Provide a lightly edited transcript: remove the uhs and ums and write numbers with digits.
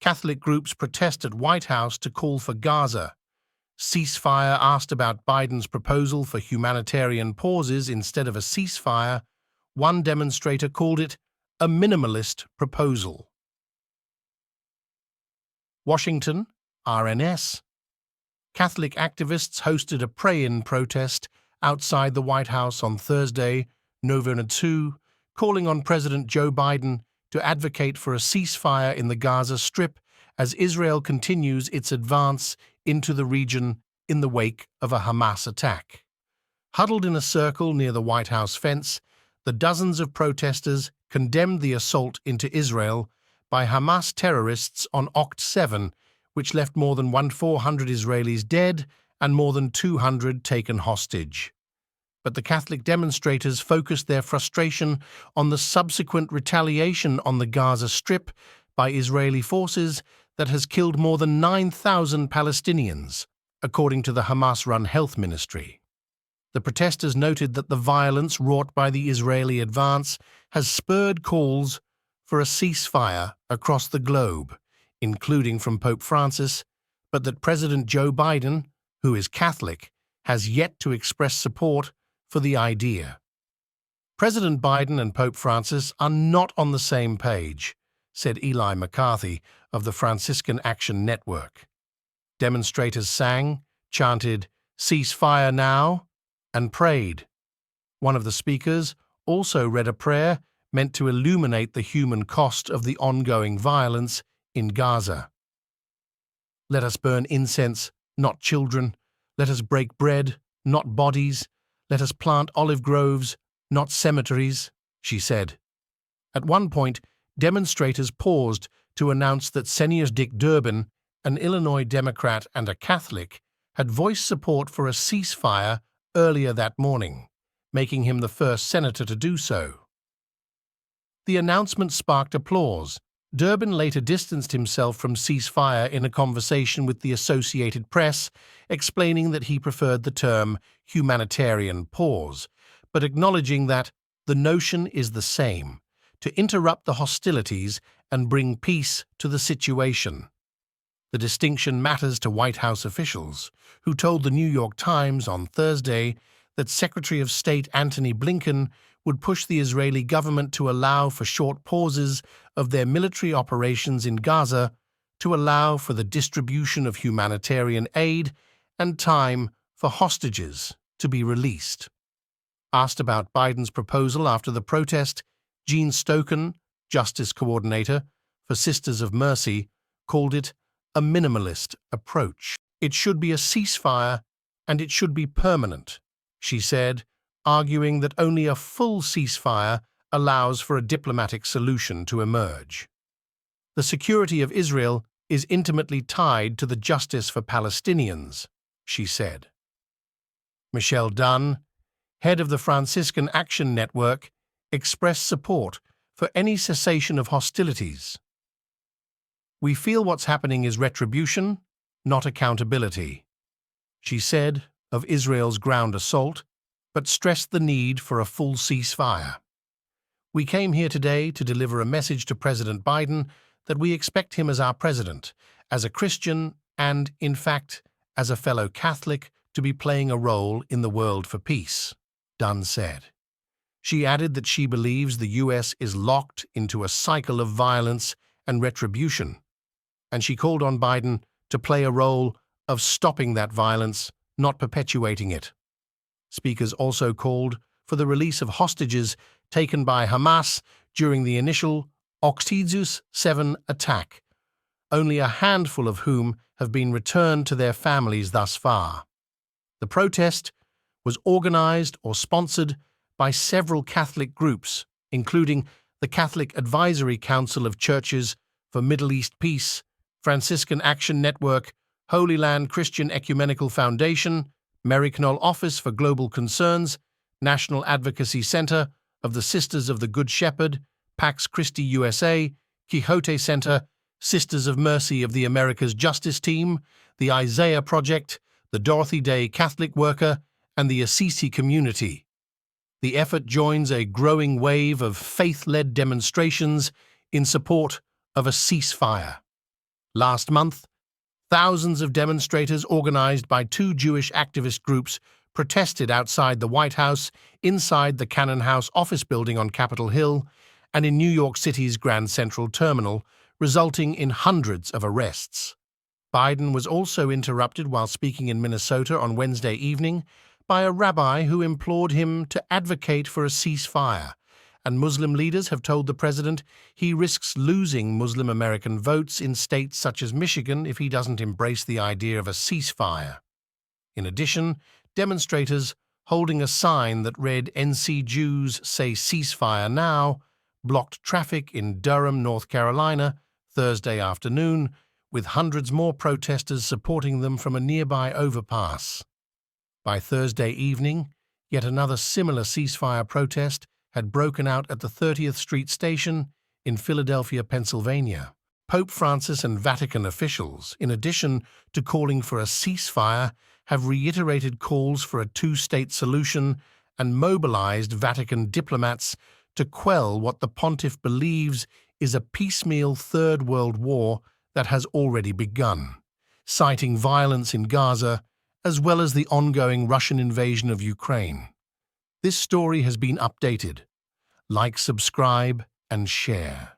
Catholic groups protest at White House to call for Gaza. Ceasefire asked about Biden's proposal for humanitarian pauses instead of a ceasefire. One demonstrator called it a minimalist proposal. Washington, RNS. Catholic activists hosted a pray-in protest outside the White House on Thursday, November 2, calling on President Joe Biden to advocate for a ceasefire in the Gaza Strip as Israel continues its advance into the region in the wake of a Hamas attack. Huddled in a circle near the White House fence, the dozens of protesters condemned the assault into Israel by Hamas terrorists on Oct 7, which left more than 400 Israelis dead and more than 200 taken hostage. But the Catholic demonstrators focused their frustration on the subsequent retaliation on the Gaza Strip by Israeli forces that has killed more than 9,000 Palestinians, according to the Hamas-run health ministry. The protesters noted that the violence wrought by the Israeli advance has spurred calls for a ceasefire across the globe, including from Pope Francis, but that President Joe Biden, who is Catholic, has yet to express support for the idea. President Biden and Pope Francis are not on the same page, said Eli McCarthy of the Franciscan Action Network. Demonstrators sang, chanted, "Ceasefire now," and prayed. One of the speakers also read a prayer meant to illuminate the human cost of the ongoing violence in Gaza. "Let us burn incense, not children. Let us break bread, not bodies. Let us plant olive groves, not cemeteries," she said. At one point, demonstrators paused to announce that Senator Dick Durbin, an Illinois Democrat and a Catholic, had voiced support for a ceasefire earlier that morning, making him the first senator to do so. The announcement sparked applause. Durbin later distanced himself from ceasefire in a conversation with the Associated Press, explaining that he preferred the term humanitarian pause, but acknowledging that the notion is the same, to interrupt the hostilities and bring peace to the situation. The distinction matters to White House officials, who told the New York Times on Thursday that Secretary of State Antony Blinken would push the Israeli government to allow for short pauses of their military operations in Gaza to allow for the distribution of humanitarian aid and time for hostages to be released. Asked about Biden's proposal after the protest, Jean Stoken, Justice Coordinator for Sisters of Mercy, called it a minimalist approach. "It should be a ceasefire, and it should be permanent," she said, arguing that only a full ceasefire allows for a diplomatic solution to emerge. "The security of Israel is intimately tied to the justice for Palestinians," she said. Michelle Dunn, head of the Franciscan Action Network, expressed support for any cessation of hostilities. "We feel what's happening is retribution, not accountability," she said of Israel's ground assault, but stressed the need for a full ceasefire. "We came here today to deliver a message to President Biden that we expect him as our president, as a Christian and, in fact, as a fellow Catholic, to be playing a role in the world for peace," Dunn said. She added that she believes the U.S. is locked into a cycle of violence and retribution, and she called on Biden to play a role of stopping that violence, not perpetuating it. Speakers also called for the release of hostages taken by Hamas during the initial Oct 7 attack, only a handful of whom have been returned to their families thus far. The protest was organized or sponsored by several Catholic groups, including the Catholic Advisory Council of Churches for Middle East Peace, Franciscan Action Network, Holy Land Christian Ecumenical Foundation, Maryknoll Office for Global Concerns, National Advocacy Center of the Sisters of the Good Shepherd, Pax Christi USA, Quixote Center, Sisters of Mercy of the America's Justice Team, the Isaiah Project, the Dorothy Day Catholic Worker, and the Assisi Community. The effort joins a growing wave of faith-led demonstrations in support of a ceasefire. Last month, thousands of demonstrators organized by two Jewish activist groups protested outside the White House, inside the Cannon House office building on Capitol Hill, and in New York City's Grand Central Terminal, resulting in hundreds of arrests. Biden was also interrupted while speaking in Minnesota on Wednesday evening by a rabbi who implored him to advocate for a ceasefire, and Muslim leaders have told the president he risks losing Muslim American votes in states such as Michigan if he doesn't embrace the idea of a ceasefire. In addition, demonstrators holding a sign that read "NC Jews say ceasefire now" blocked traffic in Durham, North Carolina, Thursday afternoon, with hundreds more protesters supporting them from a nearby overpass. By Thursday evening, yet another similar ceasefire protest had broken out at the 30th Street Station in Philadelphia, Pennsylvania. Pope Francis and Vatican officials, in addition to calling for a ceasefire, have reiterated calls for a two-state solution and mobilized Vatican diplomats to quell what the pontiff believes is a piecemeal Third World War that has already begun, citing violence in Gaza as well as the ongoing Russian invasion of Ukraine. This story has been updated. Like, subscribe, and share.